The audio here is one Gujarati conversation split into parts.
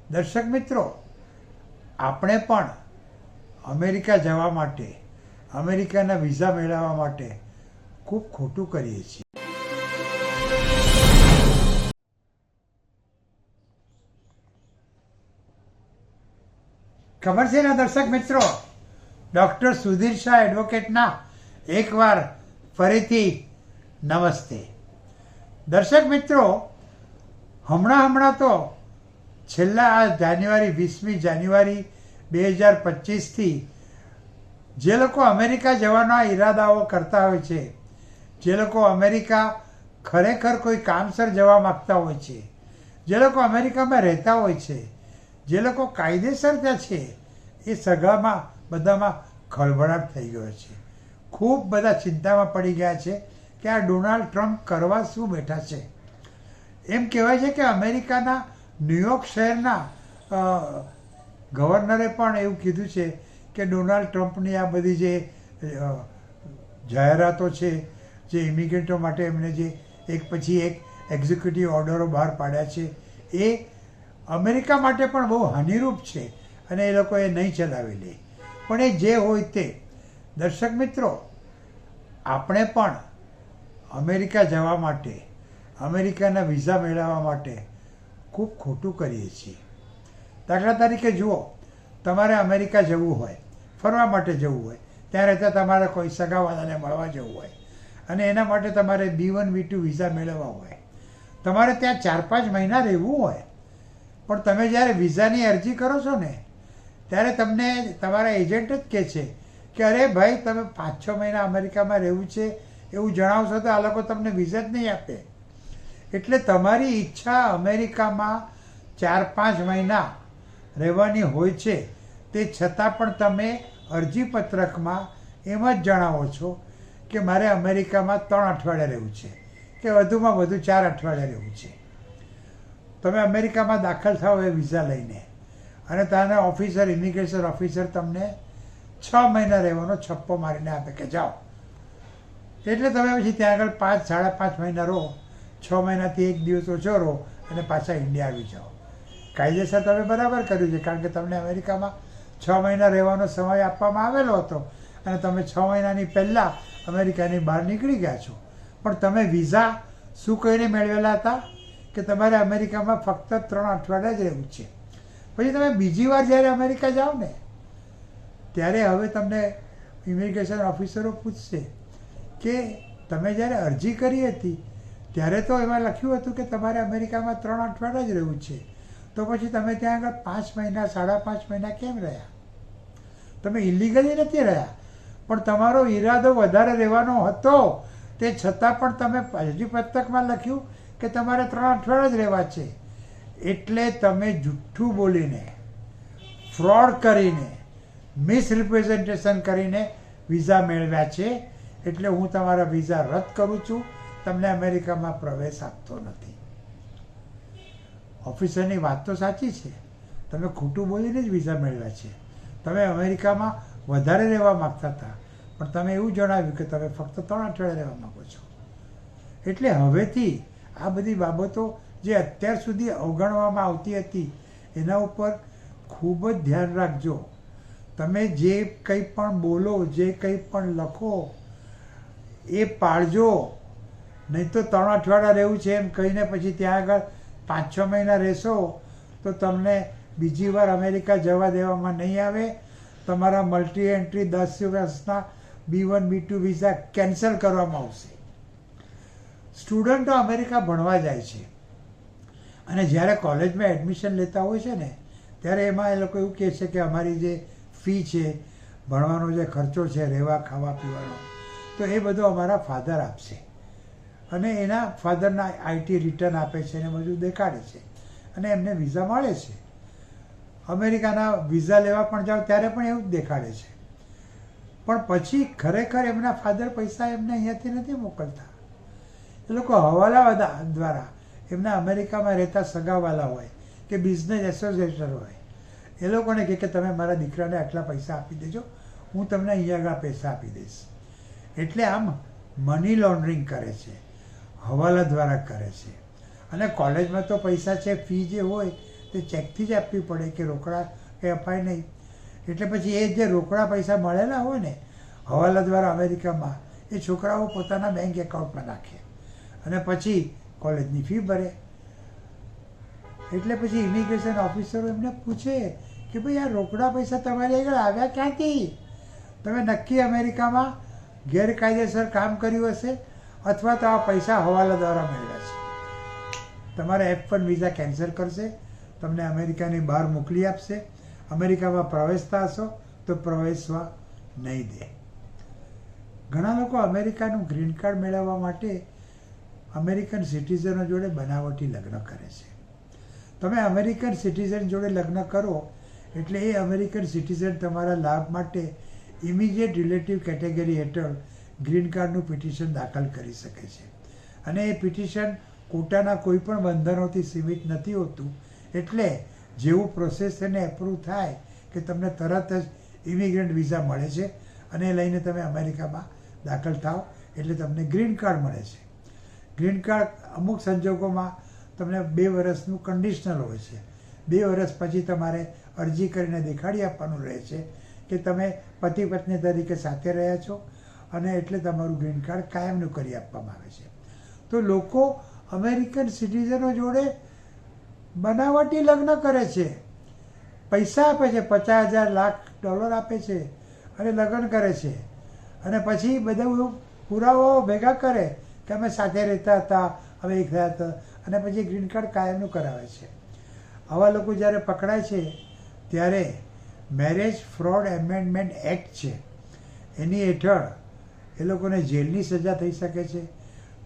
દર્શક મિત્રો, આપણે પણ અમેરિકા જવા માટે, અમેરિકાના વિઝા મેળવવા માટે ખૂબ ખોટું કરીએ છીએ. ખબર છે ને દર્શક મિત્રો, ડૉક્ટર સુધીર શાહ એડવોકેટના એકવાર ફરીથી નમસ્તે. દર્શક મિત્રો, હમણાં તો છેલ્લા આ જાન્યુઆરી 20મી જાન્યુઆરી 2025થી જે લોકો અમેરિકા જવાના ઈરાદાઓ કરતા હોય છે, જે લોકો અમેરિકા ખરેખર કોઈ કામસર જવા માગતા હોય છે, જે લોકો અમેરિકામાં રહેતા હોય છે, જે લોકો કાયદેસર ત્યાં છે, એ સગળામાં બધામાં ખળભળાટ થઈ ગયો છે. ખૂબ બધા ચિંતામાં પડી ગયા છે કે આ ડોનાલ્ડ ટ્રમ્પ કરવા શું બેઠા છે. એમ કહેવાય છે કે અમેરિકાના ન્યુયોર્ક શહેરના ગવર્નરે પણ એવું કીધું છે કે ડોનાલ્ડ ટ્રમ્પની આ બધી જે જાહેરાતો છે, જે ઇમિગ્રન્ટો માટે એમણે જે એક પછી એક એક્ઝિક્યુટિવ ઓર્ડરો બહાર પાડ્યા છે, એ અમેરિકા માટે પણ બહુ હાનિરૂપ છે અને એ લોકો એ નહીં ચલાવી લે. પણ એ જે હોય તે, દર્શક મિત્રો, આપણે પણ અમેરિકા જવા માટે, અમેરિકાના વિઝા મેળવવા માટે ખૂબ ખોટું કરીએ છીએ. દાખલા તરીકે જુઓ, તમારે અમેરિકા જવું હોય, ફરવા માટે જવું હોય, ત્યાં રહેતા તમારે કોઈ સગાવાલાને મળવા જવું હોય અને એના માટે તમારે B1 B2 વિઝા મેળવવા હોય, તમારે ત્યાં 4-5 મહિના રહેવું હોય, પણ તમે જ્યારે વિઝાની અરજી કરો છો ને, ત્યારે તમને તમારા એજન્ટ જ કહે છે કે અરે ભાઈ, તમે 5-6 મહિના અમેરિકામાં રહેવું છે એવું જણાવશો તો આ લોકો તમને વિઝા જ નહીં આપે. એટલે તમારી ઈચ્છા અમેરિકામાં 4-5 મહિના રહેવાની હોય છે, તે છતાં પણ તમે અરજીપત્રકમાં એમ જ જણાવો છો કે મારે અમેરિકામાં 3 અઠવાડિયા રહેવું છે કે વધુમાં વધુ 4 અઠવાડિયા રહેવું છે. તમે અમેરિકામાં દાખલ થાઓ એ વિઝા લઈને અને ત્યાંના ઓફિસર, ઇમિગ્રેશન ઓફિસર તમને 6 મહિના રહેવાનો છપ્પો મારીને આપે કે જાઓ. એટલે તમે પછી ત્યાં આગળ 5-5.5 મહિના રહો, 6 મહિનાથી 1 દિવસ ઓછો રહો અને પાછા ઇન્ડિયા આવી જાઓ. કાયદેસર તમે બરાબર કર્યું છે, કારણ કે તમને અમેરિકામાં 6 મહિના રહેવાનો સમય આપવામાં આવેલો હતો અને તમે 6 મહિનાની પહેલાં અમેરિકાની બહાર નીકળી ગયા છો. પણ તમે વિઝા શું કહીને મેળવેલા હતા કે તમારે અમેરિકામાં ફક્ત 3 અઠવાડિયા જ રહેવું છે. પછી તમે બીજી વાર જ્યારે અમેરિકા જાઓ ને, ત્યારે હવે તમને ઇમિગ્રેશન ઓફિસરો પૂછશે કે તમે જ્યારે અરજી કરી હતી ત્યારે તો એમાં લખ્યું હતું કે તમારે અમેરિકામાં 3 અઠવાડિયા જ રહેવું છે, તો પછી તમે ત્યાં આગળ 5 મહિના 5.5 મહિના કેમ રહ્યા? તમે ઇલીગલી નથી રહ્યા, પણ તમારો ઈરાદો વધારે રહેવાનો હતો, તે છતાં પણ તમે અરજીપત્રકમાં લખ્યું કે તમારે 3 અઠવાડિયા જ રહેવા છે. એટલે તમે જુઠ્ઠું બોલીને, ફ્રોડ કરીને, મિસરિપ્રેઝન્ટેશન કરીને વિઝા મેળવ્યા છે. એટલે હું તમારા વિઝા રદ કરું છું, તમને અમેરિકામાં પ્રવેશ આપતો નથી. ઓફિસરની વાત તો સાચી છે, તમે ખોટું બોલીને જ વિઝા મેળવ્યા છે. તમે અમેરિકામાં વધારે રહેવા માગતા હતા, પણ તમે એવું જણાવ્યું કે તમે ફક્ત 3 અઠવાડિયા રહેવા માગો છો. એટલે હવેથી આ બધી બાબતો જે અત્યાર સુધી અવગણવામાં આવતી હતી, એના ઉપર ખૂબ જ ધ્યાન રાખજો. તમે જે કંઈ પણ બોલો, જે કંઈ પણ લખો, એ પાળજો. નહીં તો 3 અઠવાડિયા રહેવું છે એમ કહીને પછી ત્યાં આગળ 5-6 મહિના રહેશો તો તમને બીજી વાર અમેરિકા જવા દેવામાં નહીં આવે. તમારા મલ્ટી એન્ટ્રી 10 વર્ષના B1 B2 વિઝા કેન્સલ કરવામાં આવશે. સ્ટુડન્ટો અમેરિકા ભણવા જાય છે અને જ્યારે કોલેજમાં એડમિશન લેતા હોય છે ને, ત્યારે એમાં એ લોકો એવું કહે છે કે અમારી જે ફી છે, ભણવાનો જે ખર્ચો છે, રહેવા ખાવા પીવાનો, તો એ બધો અમારા ફાધર આપશે. અને એના ફાધરના IT રિટર્ન આપે છે અને બધું દેખાડે છે અને એમને વિઝા મળે છે. અમેરિકાના વિઝા લેવા પણ જાઓ ત્યારે પણ એવું જ દેખાડે છે. પણ પછી ખરેખર એમના ફાધર પૈસા એમને અહીંયાથી નથી મોકલતા. એ લોકો હવાલા દ્વારા એમના અમેરિકામાં રહેતા સગાવાલા હોય કે બિઝનેસ એસોસિએશન હોય, એ લોકોને કહે કે તમે મારા દીકરાને આટલા પૈસા આપી દેજો, હું તમને અહીંયા આગળ પૈસા આપી દઈશ. એટલે આમ મની લોન્ડરિંગ કરે છે, હવાલા દ્વારા કરે છે. અને કોલેજમાં તો પૈસા છે, ફી જે હોય તે ચેકથી જ આપવી પડે કે રોકડા કંઈ અપાય નહીં. એટલે પછી એ જે રોકડા પૈસા મળેલા હોય ને હવાલા દ્વારા અમેરિકામાં, એ છોકરાઓ પોતાના બેંક એકાઉન્ટમાં નાખે અને પછી કોલેજની ફી ભરે. એટલે પછી ઇમિગ્રેશન ઓફિસરો એમને પૂછે કે ભાઈ આ રોકડા પૈસા તમારી આગળ આવ્યા ક્યાંથી? તમે નક્કી અમેરિકામાં ગેરકાયદેસર કામ કર્યું હશે અથવા તો આ પૈસા હવાલા દ્વારા મેળવ્યા છે. તમારા F1 વિઝા કેન્સલ કરશે, તમને અમેરિકાની બહાર મોકલી આપશે, અમેરિકામાં પ્રવેશતા હશો તો પ્રવેશવા નહીં દે. ઘણા લોકો અમેરિકાનું ગ્રીન કાર્ડ મેળવવા માટે અમેરિકન સિટીઝનો જોડે બનાવટી લગ્ન કરે છે. તમે અમેરિકન સિટીઝન જોડે લગ્ન કરો એટલે એ અમેરિકન સિટીઝન તમારા લાભ માટે ઇમિડિયેટ રિલેટિવ કેટેગરી હેઠળ ગ્રીન કાર્ડનું પિટિશન દાખલ કરી શકે છે. અને એ પિટિશન કોટાના કોઈ પણ બંધનોથી સીમિત નથી હોતું. એટલે જેવું પ્રોસેસ એને એપ્રૂવ થાય કે તમને તરત જ ઇમિગ્રન્ટ વિઝા મળે છે અને એ લઈને તમે અમેરિકામાં દાખલ થાવ એટલે તમને ગ્રીન કાર્ડ મળે છે. ગ્રીન કાર્ડ અમુક સંજોગોમાં તમને 2 વર્ષનું કન્ડિશનલ હોય છે. 2 વર્ષ પછી તમારે અરજી કરીને દેખાડી આપવાનું રહે છે કે તમે પતિ પત્ની તરીકે સાથે રહ્યા છો અને એટલે તમારું ગ્રીન કાર્ડ કાયમનું કરી આપવામાં આવે છે. તો લોકો અમેરિકન સિટીઝનો જોડે બનાવટી લગ્ન કરે છે, પૈસા આપે છે, $50,000 લાખ આપે છે અને લગ્ન કરે છે અને પછી બધા પુરાવાઓ ભેગા કરે કે અમે સાથે રહેતા હતા, અમે એક થયા હતા અને પછી ગ્રીન કાર્ડ કાયમનું કરાવે છે. આવા લોકો જ્યારે પકડાય છે ત્યારે મેરેજ ફ્રોડ એમેન્ડમેન્ટ એક્ટ છે એની હેઠળ એ લોકોને જેલની સજા થઈ શકે છે,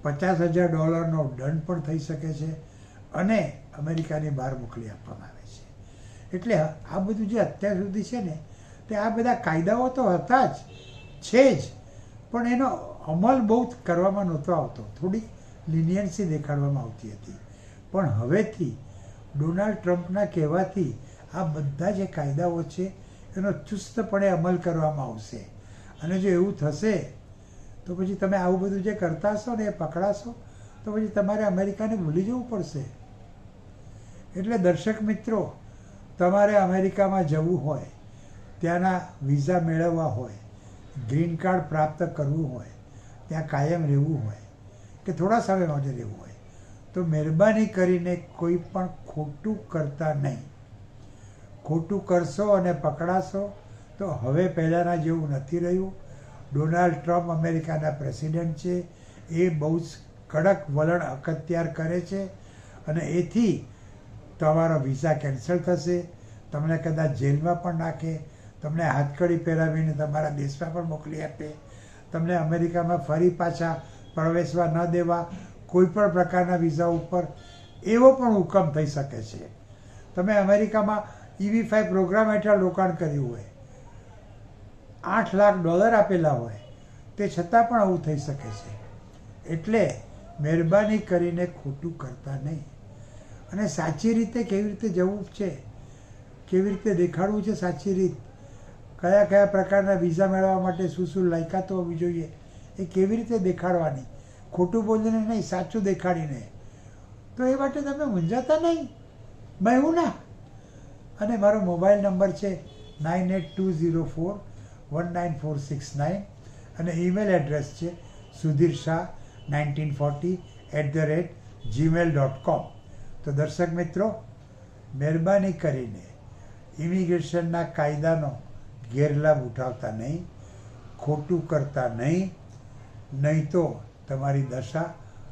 $50,000 દંડ પણ થઈ શકે છે અને અમેરિકાની બહાર મોકલી આપવામાં આવે છે. એટલે આ બધું જે અત્યાર સુધી છે ને તે આ બધા કાયદાઓ તો હતા જ છે જ, પણ એનો અમલ બહુ કરવામાં નહોતો આવતો, થોડી લિનિયન્સી દેખાડવામાં આવતી હતી. પણ હવેથી ડોનાલ્ડ ટ્રમ્પના કહેવાથી આ બધા જે કાયદાઓ છે એનો ચુસ્તપણે અમલ કરવામાં આવશે. અને જો એવું થશે તો પછી તમે આવું બધું જે કરતા હશો ને એ પકડાશો તો પછી તમારે અમેરિકાને ભૂલી જવું પડશે. એટલે દર્શક મિત્રો, તમારે અમેરિકામાં જવું હોય, ત્યાંના વિઝા મેળવવા હોય, ગ્રીન કાર્ડ પ્રાપ્ત કરવું હોય, ત્યાં કાયમ રહેવું હોય કે થોડા સમય માટે રહેવું હોય તો મહેરબાની કરીને કોઈ પણ ખોટું કરતા નહીં. ખોટું કરશો અને પકડાશો તો હવે પહેલાંના જેવું નથી રહ્યું. ડોનાલ્ડ ટ્રમ્પ અમેરિકાના પ્રેસિડેન્ટ છે, એ બહુ જ કડક વલણ અખત્યાર કરે છે અને એથી તમારો વિઝા કેન્સલ થશે, તમને કદાચ જેલમાં પણ નાખે, તમને હાથકડી પહેરાવીને તમારા દેશમાં પણ મોકલી આપે, તમને અમેરિકામાં ફરી પાછા પ્રવેશવા ન દેવા કોઈ પણ પ્રકારના વિઝા ઉપર એવો પણ હુકમ થઈ શકે છે. તમે અમેરિકામાં EB-5 પ્રોગ્રામ હેઠળ રોકાણ કર્યું હોય, $8 લાખ આપેલા હોય, તે છતાં પણ આવું થઈ શકે છે. એટલે મહેરબાની કરીને ખોટું કરતા નહીં અને સાચી રીતે કેવી રીતે જવું છે, કેવી રીતે દેખાડવું છે સાચી રીત, કયા કયા પ્રકારના વિઝા મેળવવા માટે શું શું લાયકાતો હોવી જોઈએ એ કેવી રીતે દેખાડવાની, ખોટું બોલીને નહીં, સાચું દેખાડીને. તો એ માટે તમે મૂંઝાતા નહીં. મેં હું ના. અને મારો મોબાઈલ નંબર છે 9820419469 અને ઈમેલ એડ્રેસ છે sudhirsha1940@gmail.com. તો દર્શક મિત્રો, મહેરબાની કરીને ઇમિગ્રેશનના કાયદાનો ગેરલાભ ઉઠાવતા નહીં, ખોટું કરતા નહીં, નહીં તો તમારી દશા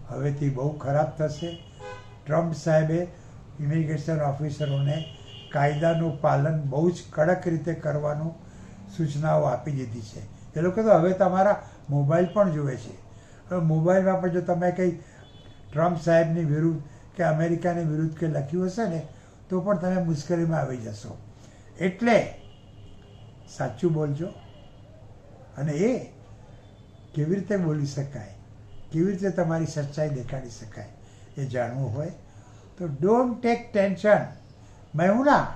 હવેથી બહુ ખરાબ થશે. ટ્રમ્પ સાહેબે ઇમિગ્રેશન ઓફિસરોને કાયદાનું પાલન બહુ જ કડક રીતે કરવાનું સૂચનાઓ આપી દીધી છે. એ લોકો તો હવે તમારા મોબાઈલ પણ જુએ છે. હવે મોબાઈલમાં પણ જો તમે કંઈ ટ્રમ્પ સાહેબની વિરુદ્ધ કે અમેરિકાની વિરુદ્ધ કે લખ્યું હશે ને તો પણ તમે મુશ્કેલીમાં આવી જશો. એટલે સાચું બોલજો. અને એ કેવી રીતે બોલી શકાય, કેવી રીતે તમારી સચ્ચાઈ દેખાડી શકાય એ જાણવું હોય તો ડોન્ટ ટેક ટેન્શન. મેં હું ના